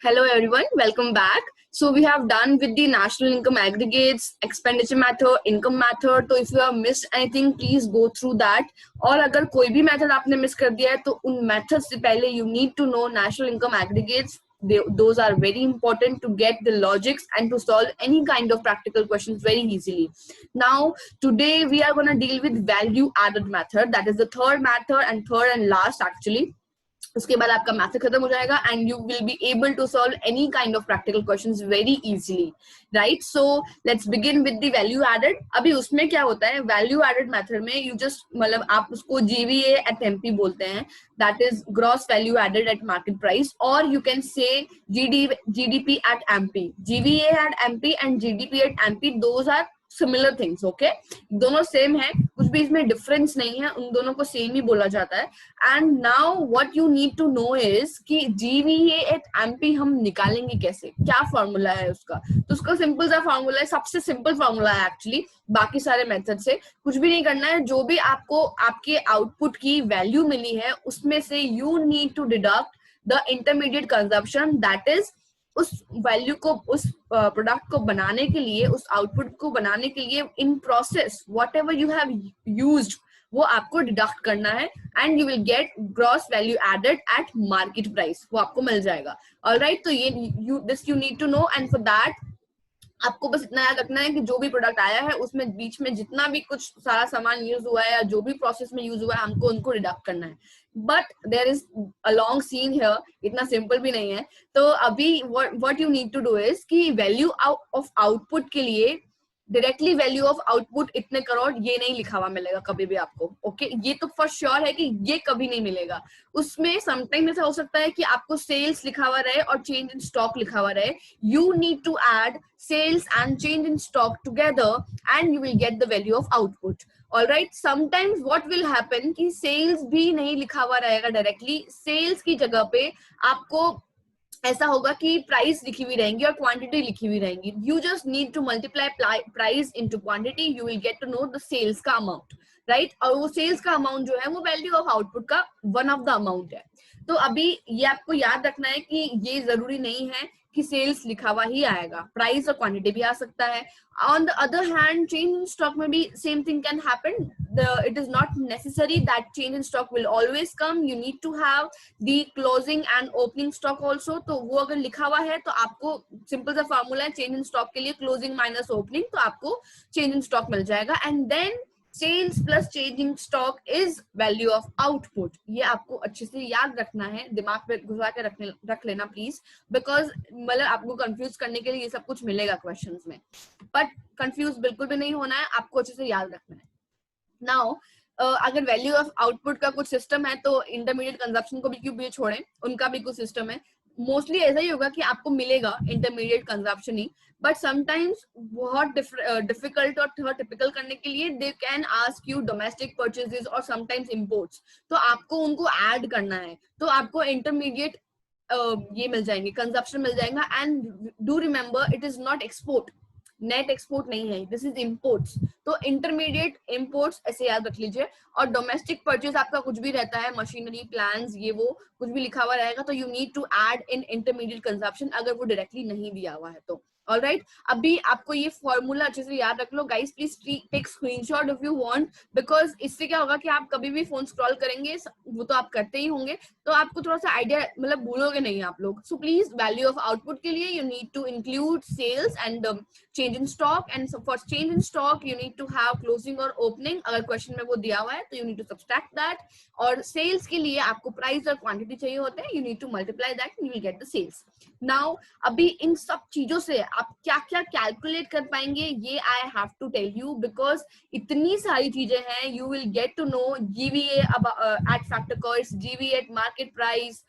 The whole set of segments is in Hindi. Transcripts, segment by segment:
Hello everyone, welcome back. So we have done with the national income aggregates, expenditure method, income method. So if you have missed anything, please go through that. और अगर कोई भी method आपने miss कर दिया है तो उन methods से पहले you need to know national income aggregates. Those are very important to get the logics and to solve any kind of practical questions very easily. Now today we are going to deal with value added method. That is the third method and last actually. उसके बाद आपका मैथ खत्म हो जाएगा and you will be able to solve any kind of practical questions very easily, right? So let's begin with the value added. अभी उसमें क्या होता है, वैल्यू एडेड मेथड में यू जस्ट मतलब आप उसको जीवीए एट एमपी बोलते हैं, that is gross value added at market price, और you can say GDP at MP. GVA at MP and GDP at MP, those are similar things. Okay, दोनों सेम है, कुछ भी इसमें डिफरेंस नहीं है, उन दोनों को सेम ही बोला जाता है. And now what you need to know is कि जीवीए एट एमपी हम निकालेंगे कैसे, क्या फॉर्मूला है उसका. तो उसका सिंपल सा फॉर्मूला है, सबसे सिंपल फॉर्मूला है एक्चुअली, बाकी सारे मेथड से कुछ भी नहीं करना है. जो भी आपको आपके आउटपुट की वैल्यू मिली है उसमें से you need to deduct the intermediate consumption, that is उस वैल्यू को, उस प्रोडक्ट को बनाने के लिए, उस आउटपुट को बनाने के लिए in process whatever you have used, वो आपको डिडक्ट करना है and you will get gross value added at market price, वो आपको मिल जाएगा. ऑलराइट, तो ये this you need to know. And for that आपको बस इतना याद रखना है कि जो भी प्रोडक्ट आया है उसमें बीच में जितना भी कुछ सारा सामान यूज हुआ है या जो भी प्रोसेस में यूज हुआ है हमको उनको डिडक्ट करना है. But there is a long scene here, इतना सिंपल भी नहीं है. तो अभी what you need to do is कि वैल्यू ऑफ आउटपुट के लिए डायरेक्टली वैल्यू ऑफ आउटपुट इतने करोड़ ये नहीं लिखा हुआ मिलेगा कभी भी आपको. ओके, ये तो फॉर श्योर है कि ये कभी नहीं मिलेगा. उसमें समटाइम ऐसा हो सकता है कि आपको सेल्स लिखा हुआ रहे और चेंज इन स्टॉक लिखा हुआ रहे. You need to add sales and change in stock together and you will get the value of output. All right, sometimes what will happen कि sales भी नहीं लिखा हुआ रहेगा डायरेक्टली, सेल्स की जगह पे आपको ऐसा होगा कि प्राइस लिखी हुई रहेंगी और क्वांटिटी लिखी हुई रहेंगी. You just need to multiply price into quantity, you will get to know the sales का अमाउंट, राइट? और वो सेल्स का अमाउंट जो है वो वैल्यू ऑफ आउटपुट का वन ऑफ द अमाउंट है. तो अभी ये आपको याद रखना है कि ये जरूरी नहीं है कि सेल्स लिखा हुआ ही आएगा, प्राइस और क्वांटिटी भी आ सकता है. On the other hand change in stock में भी same thing can happen. It is not necessary that change in stock will always come. You need to have the closing and opening stock also. तो वो अगर लिखा हुआ है तो आपको सिंपल सा फॉर्मूला है चेंज इन स्टॉक के लिए, क्लोजिंग माइनस ओपनिंग, तो आपको चेंज इन स्टॉक मिल जाएगा. And then sales plus changing stock is value of output. ये आपको अच्छे से याद रखना है, दिमाग पे घुसा के रख लेना प्लीज, बिकॉज मतलब आपको कंफ्यूज करने के लिए ये सब कुछ मिलेगा क्वेश्चंस में, बट कंफ्यूज बिल्कुल भी नहीं होना है, आपको अच्छे से याद रखना है. नाउ अगर वैल्यू ऑफ आउटपुट का कुछ सिस्टम है तो इंटरमीडिएट कंजप्शन को भी क्यों भी छोड़ें, उनका भी कुछ सिस्टम है. मोस्टली ऐसा ही होगा कि आपको मिलेगा intermediate consumption he, but sometimes बहुत डिफिकल्ट और थोड़ा टिपिकल करने के लिए they can ask you domestic purchases और समटाइम्स इंपोर्ट्स, तो आपको उनको ऐड करना है. तो आपको इंटरमीडिएट ये मिल जाएंगे, कंजप्शन मिल जाएगा. And do remember it is not export, net export नहीं है, दिस इज इंपोर्ट्स. तो इंटरमीडिएट इंपोर्ट्स ऐसे याद रख लीजिए. और डोमेस्टिक परचेज आपका कुछ भी रहता है, मशीनरी, प्लान्स, ये वो कुछ भी लिखा हुआ रहेगा, तो you need to add in intermediate consumption अगर वो डायरेक्टली नहीं दिया हुआ है तो. ऑलराइट, अभी आपको ये फॉर्मूला अच्छे से याद रख लो guys. Please take screenshot if you want, because इससे क्या होगा कि आप कभी भी फोन स्क्रॉल करेंगे, वो तो आप करते ही होंगे, तो आपको थोड़ा सा आइडिया मतलब भूलोगे नहीं आप लोग. So please value of output के लिए you need to include sales and change in stock, and so for change in stock you need to have closing और opening. अगर क्वेश्चन में वो दिया हुआ है तो you need to subtract that. और sales के लिए आपको प्राइस और क्वांटिटी चाहिए होते हैं, you need to multiply that and you will get the sales. Now अभी इन सब चीजों से आप क्या क्या कैलकुलेट कर पाएंगे ये I have to tell you, because इतनी सारी चीजें हैं. You will get to know GVA at factor cost, GVA at market price,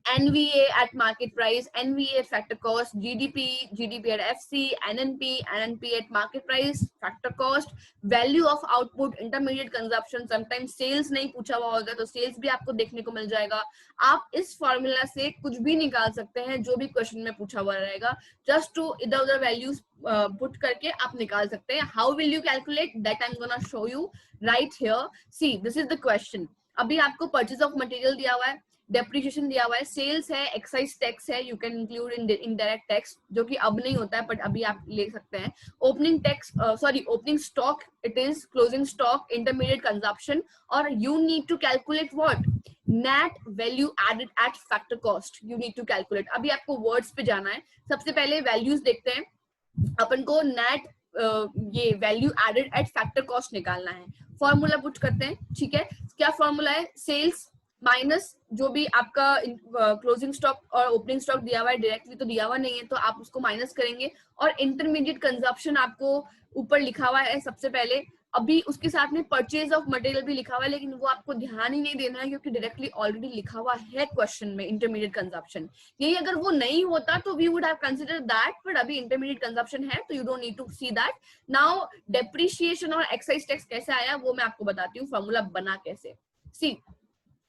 NVA at market price, NVA at factor cost, GDP, GDP at FC, NNP, NNP at market price, factor cost, value of output, intermediate consumption. sometimes sales नहीं पूछा हुआ होगा तो sales भी आपको देखने को मिल जाएगा. आप इस फॉर्मूला से कुछ भी निकाल सकते हैं जो भी क्वेश्चन में पूछा हुआ रहेगा, जस्ट टू इधर उधर वैल्यूज पुट करके आप निकाल सकते हैं. How will you calculate that, I am gonna show you right here. See, this is the question. अभी आपको परचेज ऑफ मटेरियल दिया हुआ है, डेप्रिसिएशन दिया हुआ है, सेल्स है, एक्साइज टैक्स है, you can include in indirect tax जो कि अब नहीं होता है बट अभी आप ले सकते हैं, opening tax opening stock, it is closing stock, intermediate consumption, और you need to calculate what, net value added at factor cost, you need to calculate. अभी आपको वर्ड्स पे जाना है, सबसे पहले वैल्यूज देखते हैं, अपन को नेट ये value added at factor cost निकालना है, फॉर्मूला पुट करते हैं, ठीक है। क्या फॉर्मूला है, सेल्स माइनस जो भी आपका क्लोजिंग स्टॉक और ओपनिंग स्टॉक दिया हुआ है, डायरेक्टली तो दिया हुआ नहीं है तो आप उसको माइनस करेंगे, और इंटरमीडिएट कंजप्शन आपको ऊपर लिखा हुआ है सबसे पहले, अभी उसके साथ में परचेज ऑफ मटेरियल भी लिखा हुआ है, लेकिन वो आपको ध्यान ही नहीं देना है क्योंकि डायरेक्टली ऑलरेडी लिखा हुआ है क्वेश्चन में इंटरमीडिएट कंजप्शन। यही अगर वो नहीं होता तो we would have consider that, but अभी इंटरमीडिएट कंजप्शन है तो you don't need to see that. Now depreciation और एक्साइज टैक्स कैसे आया वो मैं आपको बताती हूँ, फॉर्मूला बना कैसे। सी,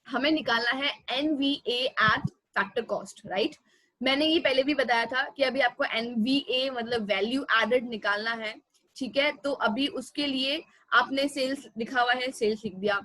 हमें निकालना है NVA eight factor cost, right. मैंने ये पहले भी बताया था कि अभी आपको एनवीए मतलब वैल्यू एडेड निकालना है, ठीक है। तो अभी उसके लिए आपने सेल्स लिखा हुआ है, सेल्स लिख दिया,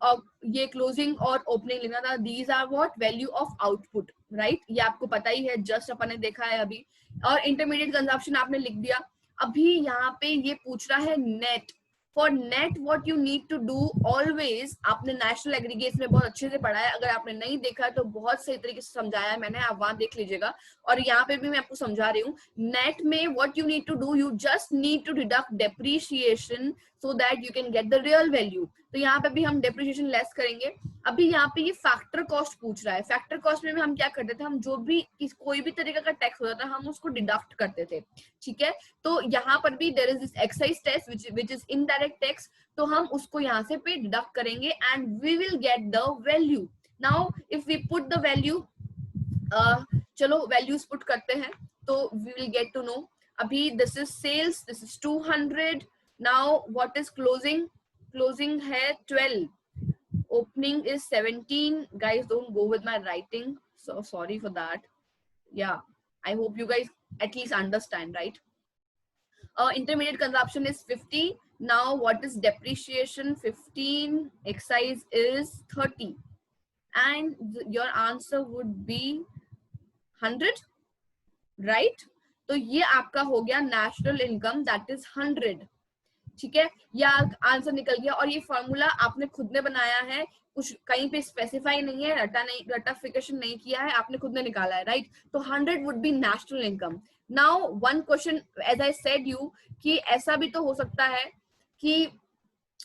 और ये क्लोजिंग और ओपनिंग लिखना था, these are what, value of output, right, ये आपको पता ही है, जस्ट अपन ने देखा है अभी। और इंटरमीडिएट कंजप्शन आपने लिख दिया। अभी यहाँ पे ये पूछ रहा है net, for net what you need to do always, आपने नेशनल एग्रीगेट्स में बहुत अच्छे से पढ़ा है, अगर आपने नहीं देखा तो बहुत सही तरीके से समझाया है मैंने, आप वहां देख लीजिएगा, और यहाँ पे भी मैं आपको समझा रही हूँ। नेट में what you need to do, you just need to deduct depreciation so that you can get the real value. तो यहाँ पे भी हम डेप्रिसिएशन लेस करेंगे। अभी यहाँ पे ये फैक्टर कॉस्ट पूछ रहा है, फैक्टर कॉस्ट में भी हम क्या करते थे, हम जो भी कोई भी तरीके का टैक्स होता था हम उसको डिडक्ट करते थे, ठीक है। तो यहाँ पर भी there is this excise tax which is indirect tax, तो हम उसको यहाँ से पे डिडक्ट करेंगे and we will get the value. Now if we put the value, चलो वैल्यूज पुट करते हैं तो we will get to know. अभी this is sales, this is 200, now what is closing, closing है 12, opening is 17, guys don't go with my writing, so sorry for that, yeah, I hope you guys at least understand, right. Intermediate consumption is 50, now what is depreciation, 15, excise is 30, and your answer would be 100, right. तो ये आपका हो गया नेशनल इनकम, दैट इज 100, ठीक है, या आंसर निकल गया। और ये फॉर्मूला आपने खुद ने बनाया है, कुछ कहीं पे स्पेसिफाई नहीं है, रटाफिकेशन नहीं किया है, आपने खुद ने निकाला है, राइट। तो 100 would be national income. Now one question, as I said you, कि ऐसा भी तो हो सकता है कि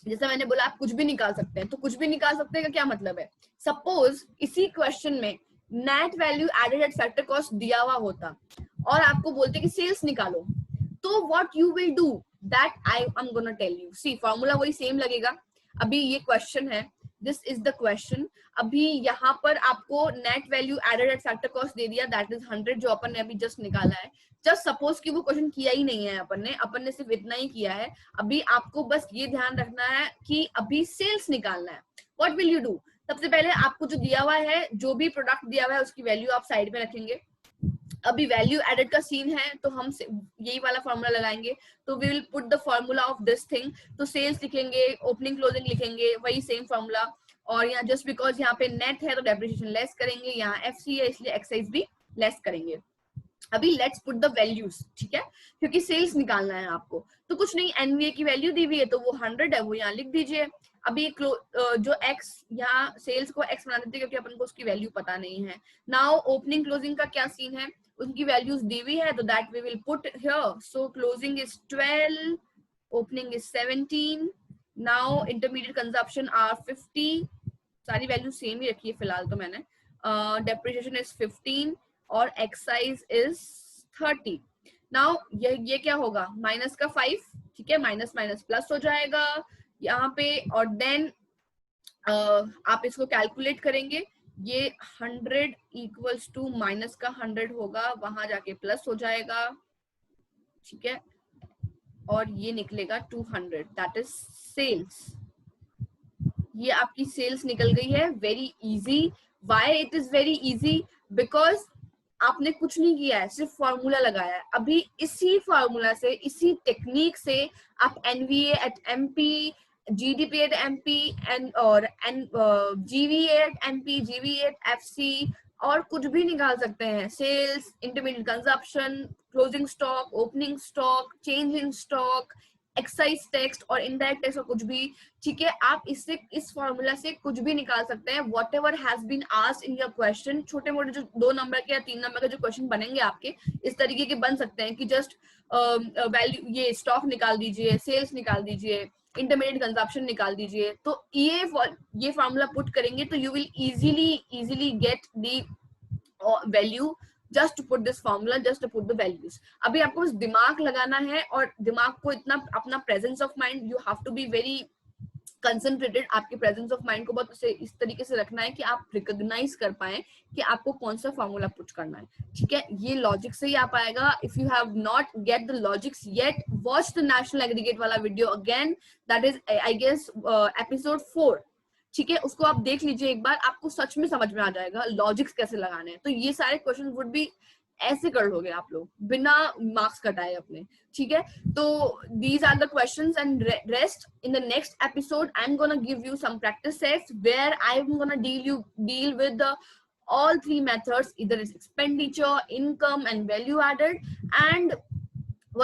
जैसे मैंने बोला आप कुछ भी निकाल सकते हैं, तो कुछ भी निकाल सकते हैं का क्या मतलब है, सपोज इसी क्वेश्चन में net value added at factor cost दिया हुआ होता और आपको बोलते कि सेल्स निकालो, तो what you will do, that I'm gonna tell you. See, formula वही सेम लगेगा। अभी ये क्वेश्चन है, दिस इज द क्वेश्चन। अभी यहाँ पर आपको net value added at factor cost दे दिया, दैट इज 100, जो अपन ने अभी जस्ट निकाला है। जस्ट सपोज कि वो क्वेश्चन किया ही नहीं है अपन ने सिर्फ इतना ही किया है। अभी आपको बस ये ध्यान रखना है कि अभी सेल्स निकालना है। व्हाट विल यू डू, सबसे पहले आपको जो दिया हुआ है, जो भी प्रोडक्ट दिया हुआ है उसकी वैल्यू आप साइड में रखेंगे। अभी वैल्यू एडेड का सीन है तो हम यही वाला फॉर्मूला लगाएंगे, तो we will put the formula of this thing, तो सेल्स लिखेंगे, ओपनिंग क्लोजिंग लिखेंगे, वही सेम फॉर्मूला। और यहाँ जस्ट बिकॉज यहाँ पे नेट है तो डेप्रिसिएशन लेस करेंगे, यहाँ एफसी है इसलिए एक्साइज भी लेस करेंगे। अभी लेट्स पुट द वैल्यूज, ठीक है, क्योंकि सेल्स निकालना है आपको, तो कुछ नहीं, एनवीए की वैल्यू दी हुई है तो वो 100 है, वो यहाँ लिख दीजिए। अभी जो एक्स, यहाँ सेल्स को एक्स बना देते क्योंकि अपन को उसकी वैल्यू पता नहीं है। नाउ ओपनिंग क्लोजिंग का क्या सीन है, उनकी वैल्यूज दी हुई है तो that we will put here. So closing is 12, opening is 17, now intermediate consumption are 50, सारी वैल्यू सेम ही रखी है फिलहाल तो मैंने। डेप्रिसिएशन इज 15 और एक्साइज इज 30। नाउ ये क्या होगा, माइनस का 5, ठीक है, माइनस माइनस प्लस हो जाएगा यहाँ पे, और देन आप इसको कैलकुलेट करेंगे, ये 100 इक्वल्स टू माइनस का 100 होगा, वहां जाके प्लस हो जाएगा, ठीक है, और ये निकलेगा 200, दैट इज सेल्स। ये आपकी सेल्स निकल गई है, very easy. Why it is very easy, because आपने कुछ नहीं किया है, सिर्फ फॉर्मूला लगाया है। अभी इसी फॉर्मूला से, इसी टेक्निक से आप NVA at MP GDP at MP and GVA at MP, GVA at FC, और कुछ भी निकाल सकते हैं. Sales, intermediate consumption, closing stock, opening stock, change in stock, excise tax और इनडायरेक्ट टैक्स और कुछ भी. ठीक है, आप इससे इस फॉर्मूला से कुछ भी निकाल सकते हैं. Whatever has been asked in your question, छोटे मोटे जो 2 नंबर के या 3 नंबर के जो क्वेश्चन बनेंगे आपके, इस तरीके के बन सकते हैं कि जस्ट वैल्यू, ये स्टॉक निकाल दीजिए, सेल्स निकाल दीजिए, इंटरमीडिएट कंजप्शन निकाल दीजिए. तो ये फॉर्मूला पुट करेंगे तो you will easily get the value just to put this formula, just to put the values. अभी आपको बस दिमाग लगाना है और दिमाग को इतना अपना presence of mind, you have to be very concentrated. आपके presence of mind को बहुत उसे इस तरीके से रखना है कि आप recognize कर पाए कि आपको कौन सा फॉर्मूला पुट करना है. ठीक है, ये लॉजिक से ही आ पाएगा. If you have not get the logics yet, watch the national aggregate वाला video again. That is I guess episode 4. ठीक है, उसको आप देख लीजिए एक बार, आपको सच में समझ में आ जाएगा लॉजिक्स कैसे लगाने हैं. तो ये सारे क्वेश्चन वुड बी ऐसे कर लोगे आप लोग बिना मार्क्स कटाए अपने. ठीक है, तो these are the questions and rest in the next episode I'm gonna give you some practice sets where I'm gonna deal with the all 3 methods, either it's expenditure, income and value added. And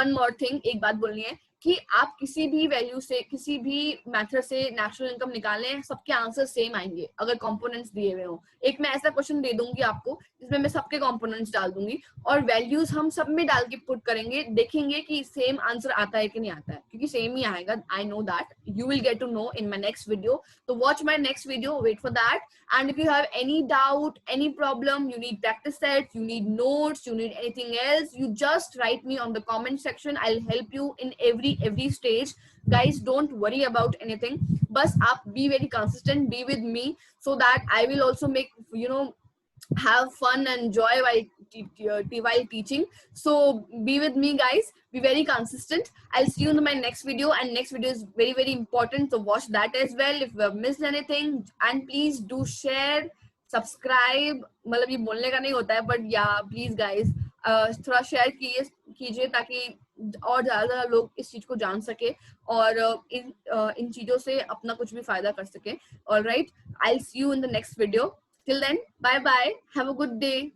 one more thing, एक बात बोलनी है कि आप किसी भी वैल्यू से, किसी भी मेथड से नेशनल इनकम निकालें, सबके आंसर सेम आएंगे अगर कंपोनेंट्स दिए हुए हो. एक मैं ऐसा क्वेश्चन दे दूंगी आपको जिसमें मैं सबके कंपोनेंट्स डाल दूंगी और वैल्यूज हम सब में डाल के पुट करेंगे, देखेंगे कि सेम आंसर आता है कि नहीं आता है, क्योंकि सेम ही आएगा. I know that, you will get to know in my next video. तो watch my next video, wait for that. And if you have any doubt, any problem, you need practice sets, you need notes, you need anything else, you just write me on the comment section. I'll help you in every stage. Guys, don't worry about anything. Bas aap be very consistent, be with me, so that I will also make, have fun and joy while teaching. So be with me, guys. Be very consistent. I'll see you in my next video, and next video is very important, so watch that as well if you have missed anything. And please do share, subscribe. मतलब ये बोलने का नहीं होता है, but yeah, please guys, थोड़ा शेयर कीजिए ताकि और ज्यादा लोग इस चीज को जान सके और इन चीजों से अपना कुछ भी फायदा कर सके. All right, I'll see you in the next video. Till then, bye bye. Have a good day.